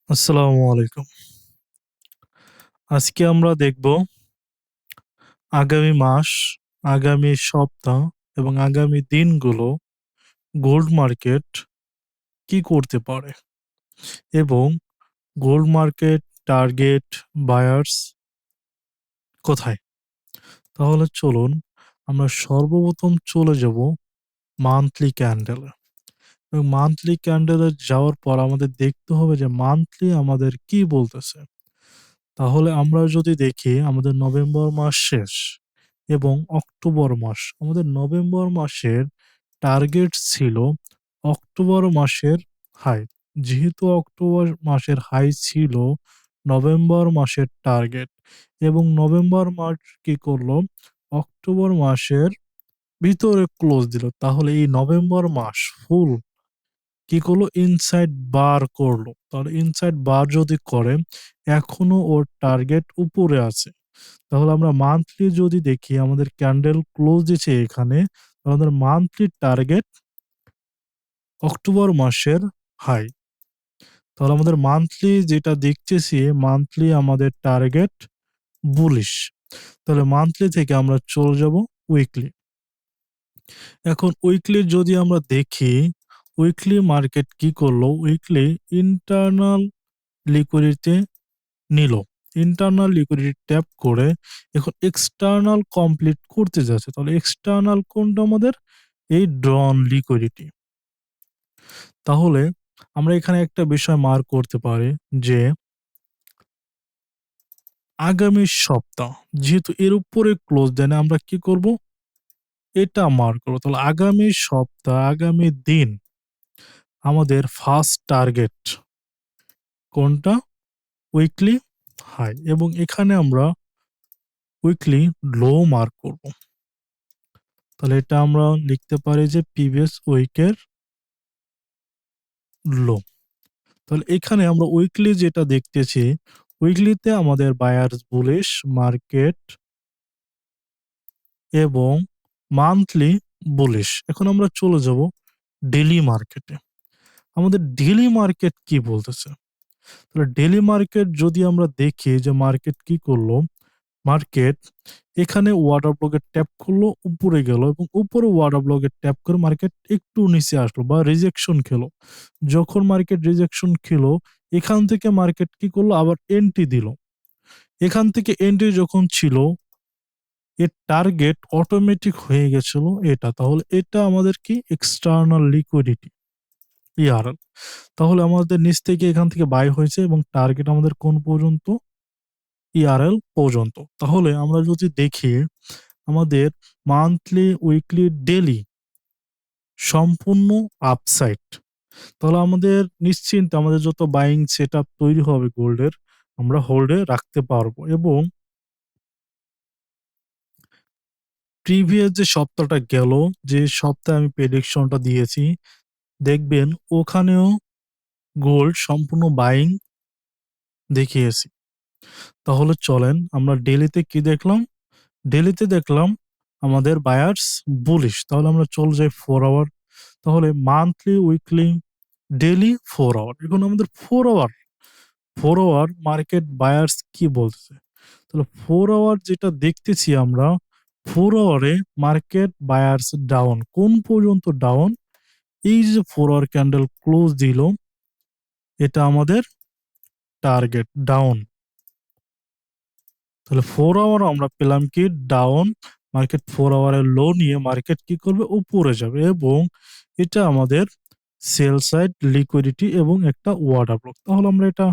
আসসালামু আলাইকুম। আজকে আমরা দেখব আগামী মাস, আগামী সপ্তাহ এবং আগামী দিনগুলো গোল্ড মার্কেট কি করতে পারে এবং গোল্ড মার্কেট টার্গেট বায়ার্স কোথায়? তাহলে চলুন আমরা সর্বপ্রথম চলে যাব মান্থলি ক্যান্ডেলে এবং মান্থলি ক্যান্ডেলে যাওয়ার পর আমাদের দেখতে হবে যে মান্থলি আমাদের কি বলতেছে। তাহলে আমরা যদি দেখি আমাদের নভেম্বর মাস শেষ এবং অক্টোবর মাস। আমাদের নভেম্বর মাসের টার্গেট ছিল অক্টোবর মাসের হাই। যেহেতু অক্টোবর মাসের হাই ছিল নভেম্বর মাসের টার্গেট এবং নভেম্বর মাস কি করলো? অক্টোবর মাসের ভিতরে ক্লোজ দিল। তাহলে এই নভেম্বর মাস ফুল কি করলো? ইনসাইড বার করলো। তাহলে ইনসাইড বার যদি করে এখনো ওর টার্গেট উপরে আছে। তাহলে আমরা মান্থলি যদি দেখি আমাদের ক্যান্ডেল ক্লোজ দিছে এখানে, আমাদের মান্থলি টার্গেট অক্টোবর মাসের হাই। তাহলে আমাদের মান্থলি যেটা দেখতেছি মান্থলি আমাদের টার্গেট বুলিশ। তাহলে মান্থলি থেকে আমরা চলে যাব উইকলি। এখন উইকলি যদি আমরা দেখি, উইকলি মার্কেট কি করলো? উইকলি ইন্টারনাল লিকুইডিটি নিল। ইন্টারনাল লিকুইডিটি ট্যাপ করে এখন এক্সটার্নাল কমপ্লিট করতে যাচ্ছে। তাহলে এক্সটার্নাল কোনটা আমাদের? এই ড্রন লিকুইডিটি। তাহলে আমরা এখানে একটা বিষয় মার্ক করতে পারি যে আগামী সপ্তাহ যেহেতু এর উপরে ক্লোজ দেয় না, আমরা কি করব? এটা মার্ক করব। তাহলে আগামী সপ্তাহ, আগামী দিন আমাদের ফার্স্ট টার্গেট কোনটা? উইকলি হাই এবং এখানে আমরা উইকলি লো মার্ক করব। তাহলে এটা আমরা লিখতে পারি যে প্রিভিয়াস উইকের লো। তাহলে এখানে আমরা উইকলি যেটা দেখতেছি, উইকলিতে আমাদের বায়ার্স বুলিশ মার্কেট এবং মান্থলি বুলিশ। এখন আমরা চলে যাব ডেইলি মার্কেটে। আমাদের ডেইলি মার্কেট কি বলতেছে? তাহলে ডেইলি মার্কেট যদি আমরা দেখি যে মার্কেট কি করলো? মার্কেট এখানে ওয়াটার ব্লকে ট্যাপ করলো, উপরে গেল এবং উপরে ওয়াটার ব্লকে ট্যাপ করে মার্কেট একটু নিচে আসলো বা রিজেকশন খেলো। যখন মার্কেট রিজেকশন খেলো, এখান থেকে মার্কেট কি করলো? আবার এন্ট্রি দিল। এখান থেকে এন্ট্রি যখন ছিল, এর টার্গেট অটোমেটিক হয়ে গেছিল এটা। তাহলে এটা আমাদের কি? External liquidity, ERL. তাহলে আমাদের নিচ থেকে এখান থেকে বাই হয়েছে এবং টার্গেট আমাদের কোন পর্যন্ত? ইআরএল পর্যন্ত। তাহলে আমরা যদি দেখি আমাদের মান্থলি, উইকলি, ডেইলি সম্পূর্ণ আপসাইড। তাহলে আমাদের নিশ্চিন্তে আমাদের যত বাইং সেটআপ তৈরি হবে গোল্ডের, আমরা হোল্ডে রাখতে পারবো এবং প্রিভিয়াস যে সপ্তাহটা গেল, যে সপ্তাহে আমি প্রেডিকশনটা দিয়েছি, দেখবেন ওখানেও গোল্ড সম্পূর্ণ বাইং দেখিয়েছি। তাহলে চলেন আমরা ডেইলিতে কি দেখলাম? ডেইলিতে দেখলাম আমাদের বায়ার্স বুলিশ। তাহলে আমরা চলে যাই 4 আওয়ার। তাহলে মান্থলি, উইকলি, ডেইলি 4 আওয়ার। এখন আমাদের 4 আওয়ার, 4 আওয়ার মার্কেট বায়ার্স কি বলতেছে? তাহলে 4 আওয়ার যেটা দেখতেছি আমরা, 4 আওয়ারে মার্কেট বায়ার্স ডাউন। কোন পর্যন্ত ডাউন? এই যে 4 আওয়ার ক্যান্ডেল ক্লোজ দিল, এটা আমাদের টার্গেট ডাউন। তাহলে 4 আওয়ার আমরা পেলাম কি? ডাউন। মার্কেট 4 আওয়ারের লো নিয়ে মার্কেট কি করবে? উপরে যাবে এবং এটা আমাদের সেল সাইড লিকুইডিটি এবং একটা ওয়াটার ব্লক। তাহলে আমরা এটা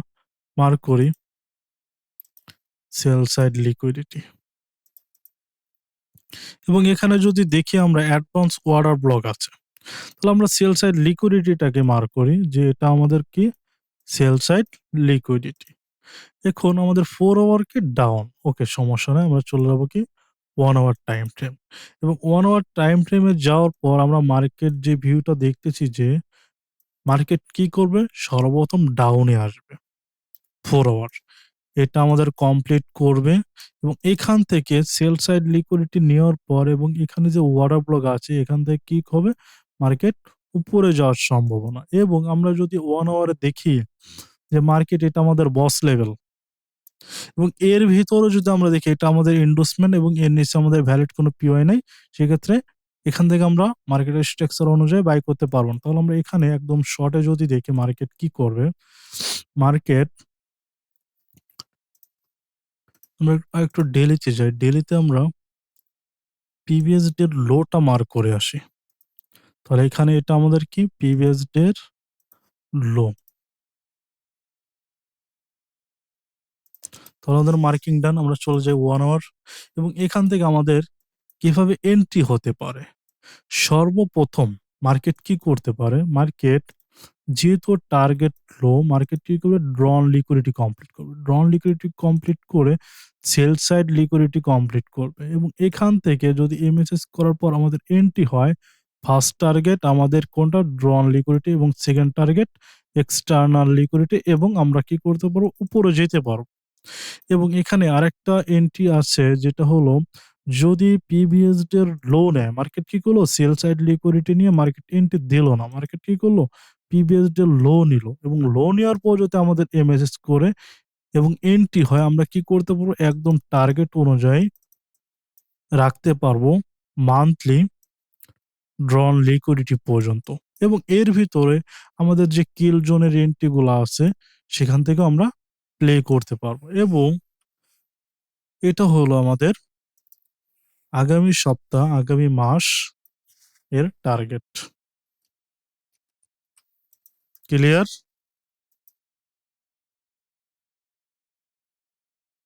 মার্ক করি সেল সাইড লিকুইডিটি। এবং এখানে যদি দেখি আমরা অ্যাডভান্স ওয়াটার ব্লক আছে। তাহলে আমরা সেল সাইড লিকুইডিটিটাকে মার্ক করি যে এটা আমাদের কি? Sell side liquidity. এখন আমাদের 4 আওয়ার কি? ডাউন। ওকে, সমস্যা নাই। আমরা চলে যাব কি? 1 আওয়ার টাইম ফ্রেম। এবং 1 আওয়ার টাইম ফ্রেমে যাওয়ার পর আমরা মার্কেট যে ভিউটা দেখতেছি যে মার্কেট কি করবে? সর্বপ্রথম ডাউনে আসবে 4 আওয়ার। এটা আমাদের কমপ্লিট করবে এবং এখান থেকে সেল সাইড লিকুইডিটি নেওয়ার পর এবং এখানে যে ওয়াটার ব্লক আছে এখান থেকে কি হবে? মার্কেট উপরে যাওয়ার সম্ভাবনা। এবং আমরা যদি 1 আওয়ারে দেখি, যে মার্কেট এটা আমাদের বস লেভেল এবং এর ভিতরে যদি আমরা দেখি এটা আমাদের এন্ডোর্সমেন্ট এবং এর নিচে আমাদের ভ্যালিড কোনো পিওআই নাই। সেক্ষেত্রে এখান থেকে আমরা মার্কেটের স্ট্রাকচার অনুযায়ী বাই করতে পারবো না। তাহলে আমরা এখানে একদম শর্টে যদি দেখি মার্কেট কি করবে? মার্কেট আমরা একটু ডেইলিতে যাই। ডেইলিতে আমরা প্রিভিয়াস ডে এর লোটা মার্ক করে আসি। তাহলে এখানে এটা আমাদের কি প্রিভিয়াস ডে এর লো। তাহলে আমাদের মার্কিং ডান। আমরা চলে যাই 1 আওয়ার এবং এখান থেকে আমাদের কিভাবে এন্ট্রি হতে পারে? সর্বপ্রথম মার্কেট কি করতে পারে? মার্কেট যেহেতু টার্গেট লো, মার্কেট কি করবে? ড্রন লিকুইডিটি কমপ্লিট করবে। ড্রন লিকুইডিটি কমপ্লিট করে সেল সাইড লিকুইডিটি কমপ্লিট করবে এবং এখান থেকে যদি এমএসএস করার পর আমাদের এন্ট্রি হয়, ফার্স্ট টার্গেট আমাদের কোনটা? ড্রন লিকুইডিটি এবং সেকেন্ড টার্গেট এক্সটার্নাল লিকুইডিটি এবং আমরা কি করতে পারবো? উপরে যেতে পারবো। এবং এখানে আরেকটা এন্ট্রি আছে যেটা হলো যদি প্রিভিয়াস ডে এর লো নেয়, মার্কেট কি করলো? সেল সাইড লিকুইডিটি নিয়ে মার্কেট এন্ট্রি দিল না। মার্কেট কি করলো? প্রিভিয়াস ডে লো নিল এবং লো নেওয়ার পর যদি আমাদের এমএসএস করে এবং এন্ট্রি হয়, আমরা কি করতে পারবো? একদম টার্গেট অনুযায়ী রাখতে পারবো মান্থলি ড্রন লিকুইডিটি পর্যন্ত এবং এর ভিতরে আমাদের যে কিল জোনের এন্ট্রি গুলা আছে সেখান থেকে আমরা প্লে করতে পারবো এবং এটা হলো আমাদের আগামী সপ্তাহ, আগামী মাস এর টার্গেট। ক্লিয়ার?